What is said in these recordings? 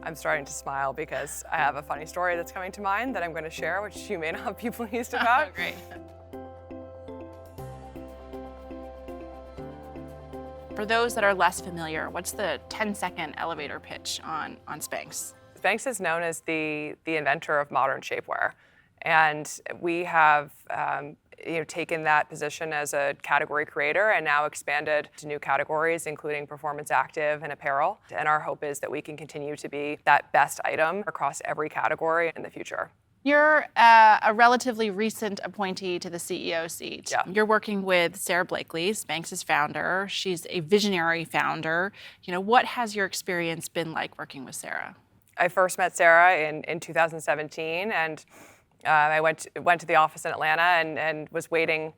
I'm starting to smile because I have a funny story that's coming to mind that I'm going to share, which you may not be pleased about. Oh, great. For those that are less familiar, what's the 10-second elevator pitch on Spanx? Spanx is known as the inventor of modern shapewear. And we have taken that position as a category creator and now expanded to new categories, including performance active and apparel. And our hope is that we can continue to be that best item across every category in the future. You're a relatively recent appointee to the CEO seat. Yeah. You're working with Sarah Blakely, Spanx's founder. She's a visionary founder. What has your experience been like working with Sarah? I first met Sarah in 2017, and I went to the office in Atlanta and was waiting,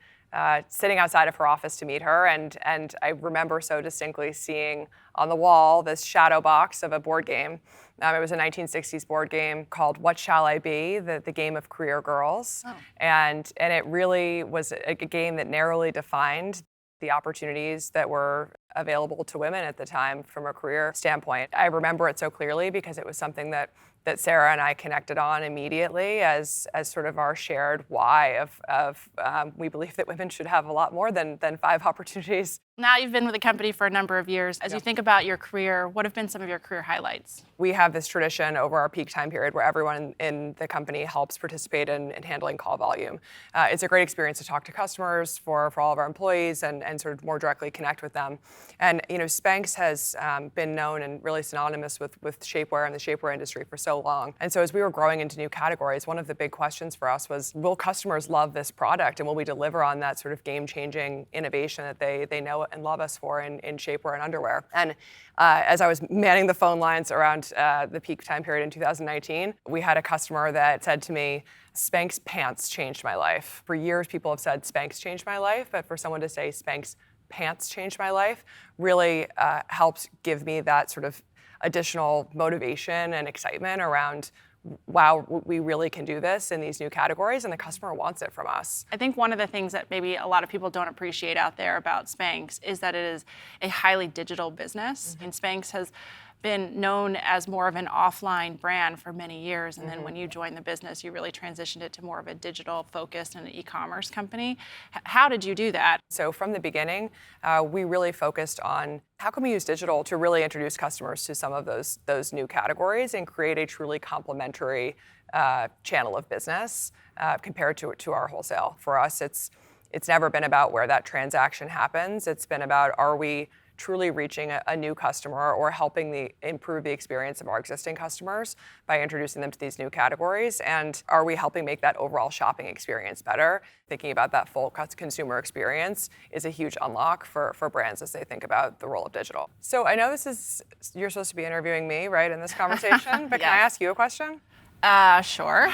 sitting outside of her office to meet her. And I remember so distinctly seeing on the wall this shadow box of a board game. It was a 1960s board game called What Shall I Be? The game of career girls. Oh. And it really was a game that narrowly defined the opportunities that were available to women at the time from a career standpoint. I remember it so clearly because it was something that Sarah and I connected on immediately as sort of our shared why of we believe that women should have a lot more than 5 opportunities. Now you've been with the company for a number of years. As you think about your career, what have been some of your career highlights? We have this tradition over our peak time period where everyone in the company helps participate in handling call volume. It's a great experience to talk to customers for all of our employees and sort of more directly connect with them. And Spanx has been known and really synonymous with shapewear and the shapewear industry for so long. And so as we were growing into new categories, one of the big questions for us was, will customers love this product and will we deliver on that sort of game-changing innovation that they know and love us for in shapewear and underwear? And as I was manning the phone lines around the peak time period in 2019, we had a customer that said to me, Spanx pants changed my life. For years, people have said Spanx changed my life, but for someone to say Spanx pants changed my life really helped give me that sort of additional motivation and excitement around, wow, we really can do this in these new categories, and the customer wants it from us. I think one of the things that maybe a lot of people don't appreciate out there about Spanx is that it is a highly digital business. And Spanx has been known as more of an offline brand for many years, and then when you joined the business, you really transitioned it to more of a digital focused and an e-commerce company. How did you do that? So from the beginning, we really focused on how can we use digital to really introduce customers to some of those new categories and create a truly complementary channel of business compared to our wholesale. For us, it's never been about where that transaction happens. It's been about, are we truly reaching a new customer or helping improve the experience of our existing customers by introducing them to these new categories? And are we helping make that overall shopping experience better? Thinking about that full consumer experience is a huge unlock for brands as they think about the role of digital. So I know you're supposed to be interviewing me, right, in this conversation, but Yes. Can I ask you a question? Sure.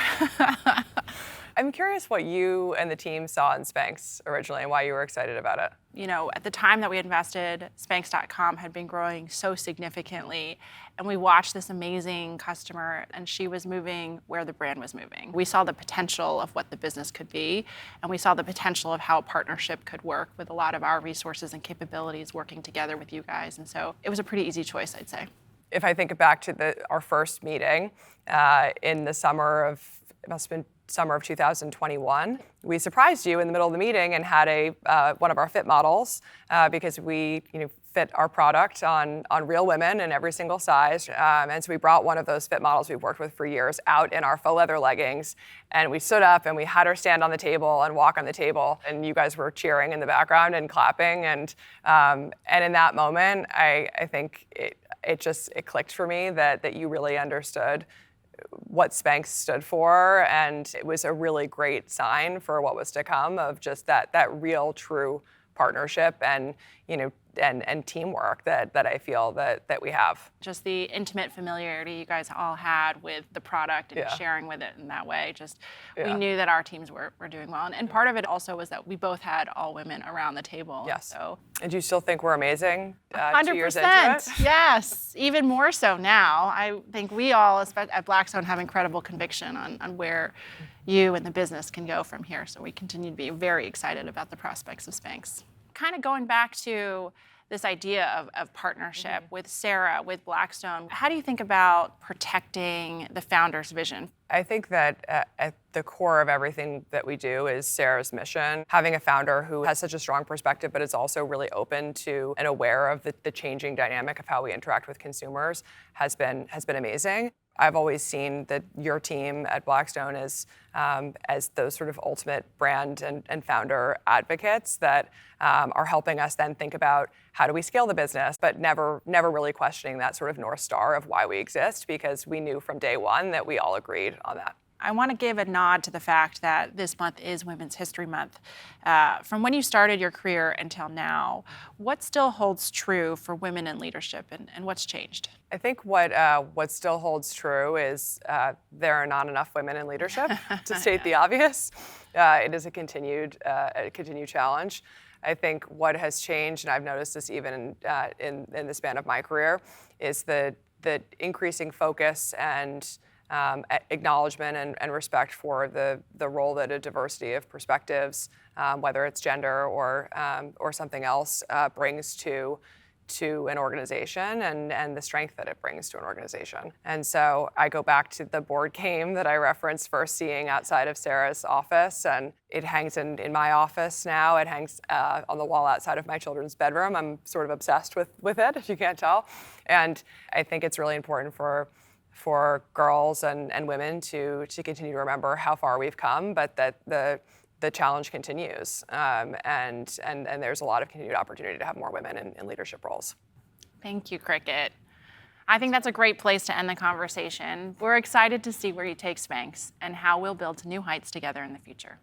I'm curious what you and the team saw in Spanx originally and why you were excited about it. At the time that we invested, Spanx.com had been growing so significantly, and we watched this amazing customer, and she was moving where the brand was moving. We saw the potential of what the business could be, and we saw the potential of how a partnership could work with a lot of our resources and capabilities working together with you guys, and so it was a pretty easy choice, I'd say. If I think back to our first meeting in the summer of 2021, we surprised you in the middle of the meeting and had one of our fit models because we fit our product on real women in every single size. And so we brought one of those fit models we've worked with for years out in our faux leather leggings, and we stood up and we had her stand on the table and walk on the table, and you guys were cheering in the background and clapping. And in that moment, I think it clicked for me that you really understood what Spanx stood for, and it was a really great sign for what was to come of just that real, true partnership and teamwork that I feel that we have. Just the intimate familiarity you guys all had with the product and sharing with it in that way. We knew that our teams were doing well. And part of it also was that we both had all women around the table. Yes. So. And do you still think we're amazing 100%. 2 years into it? Yes, even more so now. I think we all, especially at Blackstone, have incredible conviction on where you and the business can go from here. So we continue to be very excited about the prospects of Spanx. Kind of going back to this idea of partnership with Sarah, with Blackstone. How do you think about protecting the founder's vision? I think that at the core of everything that we do is Sarah's mission. Having a founder who has such a strong perspective, but is also really open to and aware of the changing dynamic of how we interact with consumers has been amazing. I've always seen that your team at Blackstone as those sort of ultimate brand and founder advocates that are helping us then think about how do we scale the business, but never really questioning that sort of North Star of why we exist, because we knew from day one that we all agreed on that. I want to give a nod to the fact that this month is Women's History Month. From when you started your career until now, what still holds true for women in leadership, and what's changed? I think what still holds true is there are not enough women in leadership, to state the obvious. It is a continued challenge. I think what has changed, and I've noticed this even in the span of my career, is the increasing focus and acknowledgement and respect for the role that a diversity of perspectives, whether it's gender or something else, brings to an organization and the strength that it brings to an organization. And so I go back to the board game that I referenced first seeing outside of Sarah's office, and it hangs in my office now. It hangs on the wall outside of my children's bedroom. I'm sort of obsessed with it, if you can't tell. And I think it's really important for girls and women to continue to remember how far we've come, but that the challenge continues, and there's a lot of continued opportunity to have more women in leadership roles. Thank you, Cricket. I think that's a great place to end the conversation. We're excited to see where you take Spanx and how we'll build to new heights together in the future.